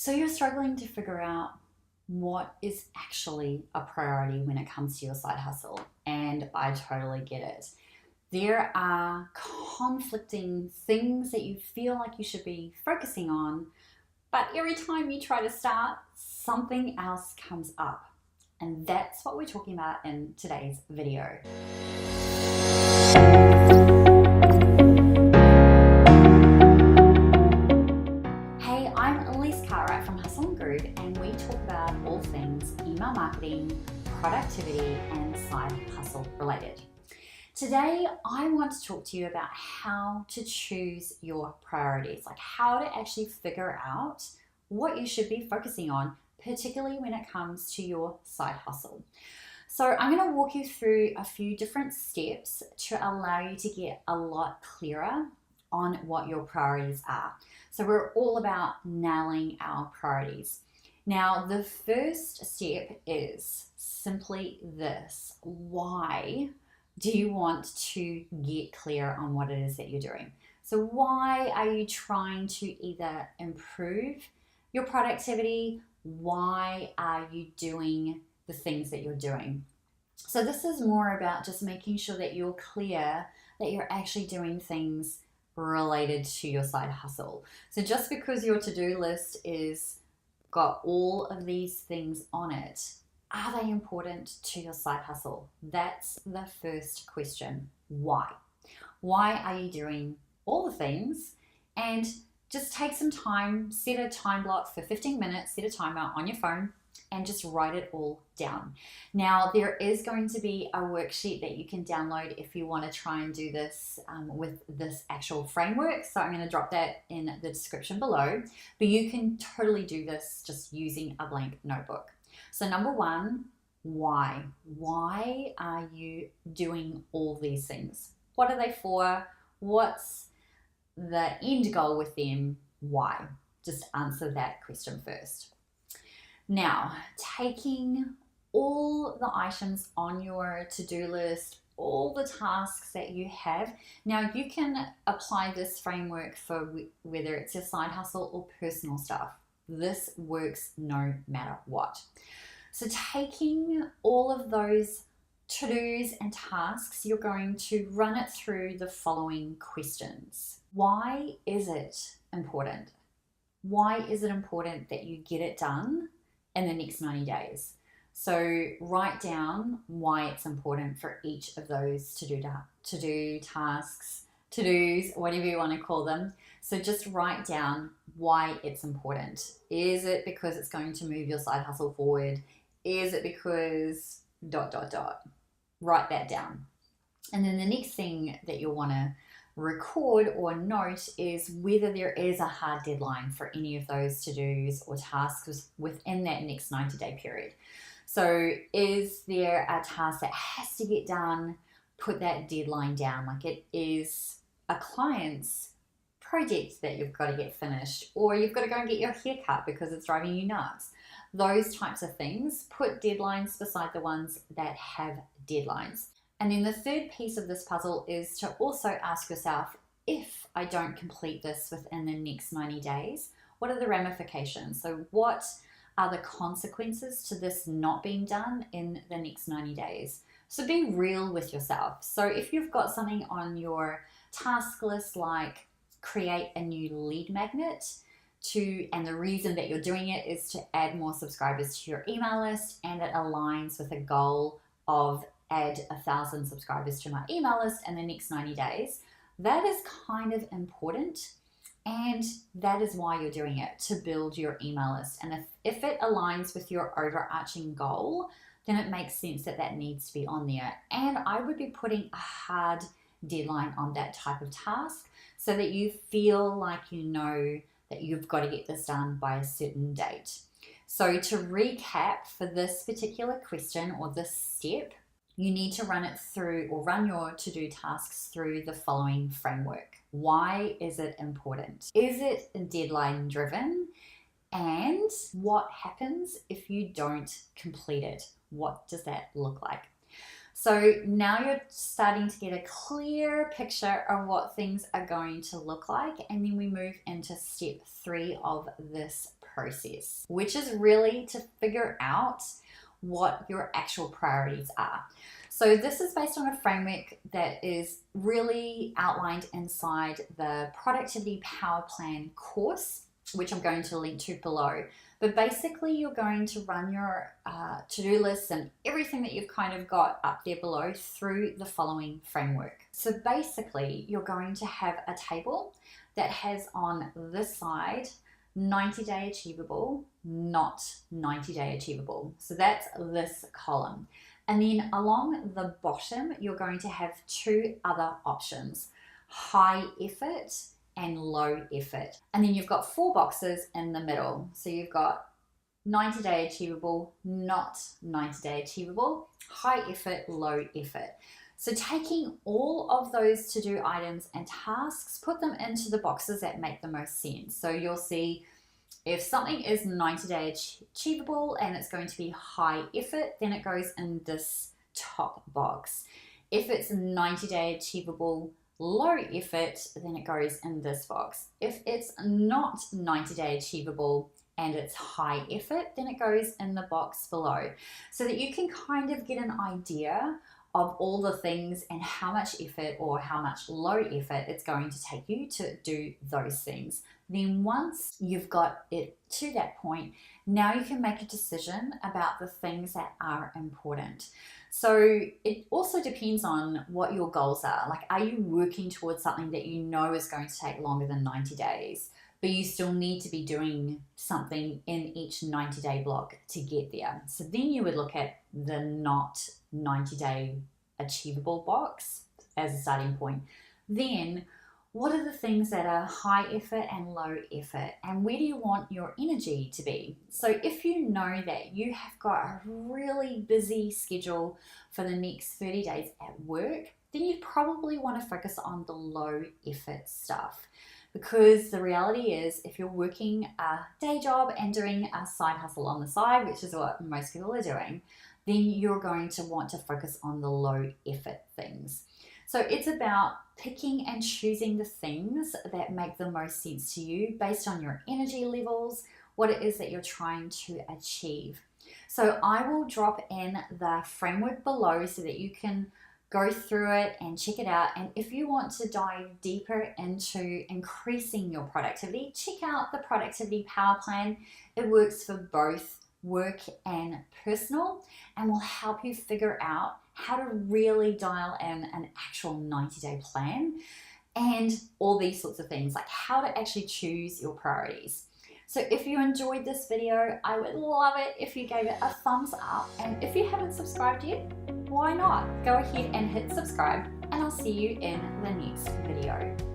So you're struggling to figure out what is actually a priority when it comes to your side hustle, and I totally get it. There are conflicting things that you feel like you should be focusing on, but every time you try to start, something else comes up. And that's what we're talking about in today's video. Hey, I'm Elise Cartwright from Hustle and Groove, and we talk about all things email marketing, productivity, and side hustle related. Today, I want to talk to you about how to choose your priorities, like how to actually figure out what you should be focusing on, particularly when it comes to your side hustle. So I'm going to walk you through a few different steps to allow you to get a lot clearer on what your priorities are. So we're all about nailing our priorities. Now, the first step is simply this: why do you want to get clear on what it is that you're doing? So why are you trying to either improve your productivity? Why are you doing the things that you're doing? So this is more about just making sure that you're clear that you're actually doing things related to your side hustle. So just because your to-do list is got all of these things on it, are they important to your side hustle? That's the first question. Why? Why are you doing all the things? And just take some time, set a time block for 15 minutes, set a timer on your phone, and just write it all down. Now, there is going to be a worksheet that you can download if you want to try and do this with this actual framework. So I'm going to drop that in the description below, but you can totally do this just using a blank notebook. So number one, why? Why are you doing all these things? What are they for? What's the end goal with them? Why? Just answer that question first. Now, taking all the items on your to-do list, all the tasks that you have. Now, you can apply this framework for whether it's your side hustle or personal stuff. This works no matter what. So taking all of those to-dos and tasks, you're going to run it through the following questions. Why is it important? Why is it important that you get it done in the next 90 days? So write down why it's important for each of those to-do tasks, to-dos, whatever you want to call them. So just write down why it's important. Is it because it's going to move your side hustle forward? Is it because ... Write that down. And then the next thing that you'll want to record or note is whether there is a hard deadline for any of those to-dos or tasks within that next 90-day period. So is there a task that has to get done? Put that deadline down, like it is a client's project that you've got to get finished, or you've got to go and get your hair cut because it's driving you nuts. Those types of things, put deadlines beside the ones that have deadlines. And then the third piece of this puzzle is to also ask yourself, if I don't complete this within the next 90 days, what are the ramifications? So what are the consequences to this not being done in the next 90 days? So be real with yourself. So if you've got something on your task list like create a new lead magnet, and the reason that you're doing it is to add more subscribers to your email list, and it aligns with a goal of add 1,000 subscribers to my email list in the next 90 days. That is kind of important, and that is why you're doing it, to build your email list. And if it aligns with your overarching goal, then it makes sense that that needs to be on there. And I would be putting a hard deadline on that type of task so that you feel like you know that you've got to get this done by a certain date. So to recap for this particular question or this step, you need to run it through, or run your to-do tasks through the following framework. Why is it important? Is it deadline driven? And what happens if you don't complete it? What does that look like? So now you're starting to get a clear picture of what things are going to look like, and then we move into step 3 of this process, which is really to figure out what your actual priorities are. So this is based on a framework that is really outlined inside the Productivity Power Plan course, which I'm going to link to below. But basically you're going to run your to-do lists and everything that you've kind of got up there below through the following framework. So basically you're going to have a table that has on this side 90-day achievable, not 90-day achievable. So that's this column. And then along the bottom, you're going to have two other options, high effort and low effort. And then you've got 4 boxes in the middle. So you've got 90-day achievable, not 90-day achievable, high effort, low effort. So taking all of those to-do items and tasks, put them into the boxes that make the most sense. So you'll see if something is 90-day achievable and it's going to be high effort, then it goes in this top box. If it's 90-day achievable, low effort, then it goes in this box. If it's not 90-day achievable and it's high effort, then it goes in the box below, so that you can kind of get an idea of all the things and how much effort or how much low effort it's going to take you to do those things. Then once you've got it to that point, now you can make a decision about the things that are important. So it also depends on what your goals are. Like, are you working towards something that you know is going to take longer than 90 days, but you still need to be doing something in each 90-day block to get there? So then you would look at the not 90-day achievable box as a starting point. Then what are the things that are high effort and low effort, and where do you want your energy to be? So if you know that you have got a really busy schedule for the next 30 days at work, then you probably want to focus on the low effort stuff. Because the reality is, if you're working a day job and doing a side hustle on the side, which is what most people are doing, then you're going to want to focus on the low effort things. So it's about picking and choosing the things that make the most sense to you based on your energy levels, what it is that you're trying to achieve. So I will drop in the framework below so that you can go through it and check it out. And if you want to dive deeper into increasing your productivity, check out the Productivity Power Plan. It works for both work and personal, and will help you figure out how to really dial in an actual 90-day plan and all these sorts of things, like how to actually choose your priorities. So if you enjoyed this video, I would love it if you gave it a thumbs up, and if you haven't subscribed yet, why not? Go ahead and hit subscribe, and I'll see you in the next video.